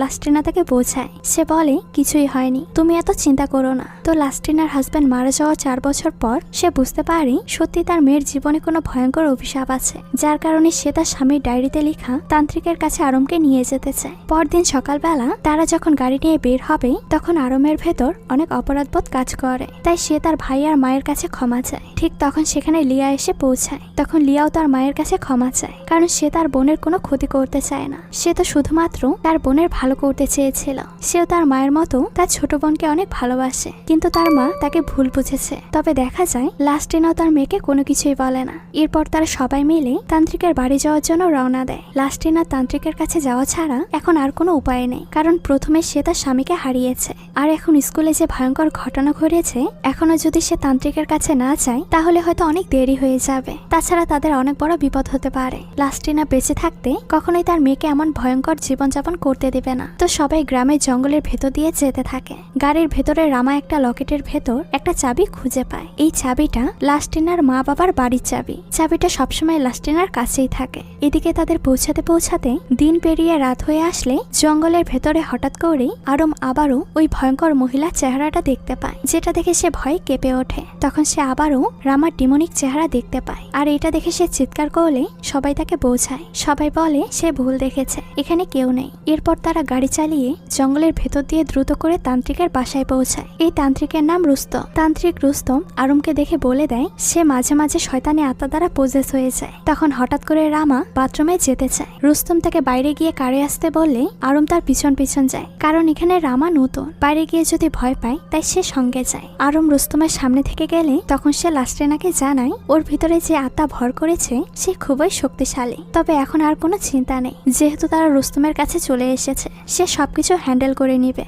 লাস্টিনা তাকে বোঝায়। সে বলে কিছুই হয়নি, তুমি এত চিন্তা করো না। তো লাস্টিনার হাজব্যান্ড মারা যাওয়া 4 বছর পর সে বুঝতে পারে সত্যি তার মেয়ের জীবনে কোনো ভয়ঙ্কর অভিশাপ আছে, যার কারণে সে তার স্বামীর ডায়েরিতে লেখা তান্ত্রিকের কাছে আরমকে নিয়ে যেতে চায়। পরদিন সকালবেলা তারা যখন গাড়ি নিয়ে বের হবে তখন আরমের ভেতর অনেক অপরাধবোধ কাজ করে, তাই সে তার ভাই আর মায়ের কাছে ক্ষমা চায়। ঠিক তখন সেখানে লিয়া এসে পৌঁছায়। তখন লিয়াও তার মায়ের কাছে ক্ষমা চায়, কারণ সে তার বোনের কোনো ক্ষতি করতে চায় না। সে তো শুধুমাত্র তার বোনের ভালো করতে চেয়েছিল। সেও তার মায়ের মতো তার ছোট বোনকে অনেক ভালোবাসে, কিন্তু তার মা তাকে ভুল বুঝেছে। তবে দেখা যায় লাস্টিনাও তার মেয়েকে কোনো কিছুই বলে না। এরপর তারা সবাই মিলে তান্ত্রিকের বাড়ি যাওয়ার জন্য রওনা দেয়। লাস্টিনা তান্ত্রিকের কাছে যাওয়া ছাড়া এখন আর কোনো উপায় নেই, কারণ প্রথমে সে তার স্বামীকে হারিয়েছে, আর এখন স্কুলে যে ভয়ঙ্কর ঘটনা ঘটেছে, এখনো যদি সে তান্ত্রিকের কাছে না যায় তাহলে হয়তো অনেক দেরি হয়ে যাবে। তাছাড়া তাদের অনেক বড় বিপদ হতে পারে। লাস্টিনা বেঁচে থাকতে কখনোই তার মেয়েকে এমন ভয়ঙ্কর জীবনযাপন করতে দেবে না। তো সবাই গ্রামের জঙ্গলের ভেতর দিয়ে যেতে থাকে। গাড়ির ভেতরে রামা একটা লকেটের ভেতর একটা চাবি খুঁজে পায়। এই চাবিটা লাস্টিনার মা বাবার বাড়ির চাবি। চাবিটা সবসময় লাস্টিনার কাছেই থাকে। এদিকে তাদের পৌঁছাতে পৌঁছাতে দিন পেরিয়ে রাত হয়ে আসলে জঙ্গলের ভেতরে হঠাৎ করেই আরম আবারও ওই ভয়ঙ্কর মহিলার চেহারাটা দেখতে পায়, যেটা দেখে সে ভয়ে কেঁপে ওঠে। তখন সে আবারও রামার ডিমনিক চেহারা দেখতে পায়, আর এটা দেখে সে চিৎকার করলে সবাই তাকে বোঝায়। সবাই বলে সে ভুল দেখেছে, এখানে কেউ নেই। এরপর তারা গাড়ি চালিয়ে জঙ্গলের ভেতর দিয়ে দ্রুত করে তান্ত্রিকের বাসায় পৌঁছায়। এই তান্ত্রিকের নাম রুস্তম। তান্ত্রিক রুস্তম আরমকে দেখে বলে দেয় সে মাঝে মাঝে শয়তানি আত্মা দ্বারা পজেস হয়ে যায়। তখন হঠাৎ করে রামা বাথরুমে যেতে চায়। রুস্তম তাকে বাইরে গিয়ে কারে আসতে বললে আরম তার পিছন পিছন যায়, কারণ এখানে রামা নতুন। বাইরে গিয়ে যদি ভয় পায় তাই সে সঙ্গে যায়। আরম রুস্তমের সামনে থেকে গেলে তখন সে লাস্টিনাকে জানায় ওর ভিতরে যে আত্মা ভর করেছে সে খুবই শক্তিশালী। তবে এখন আর কোনো চিন্তা নেই, যেহেতু তারা রুস্তমের কাছে চলে এসেছে, সে সবকিছু হ্যান্ডেল করে নিবে।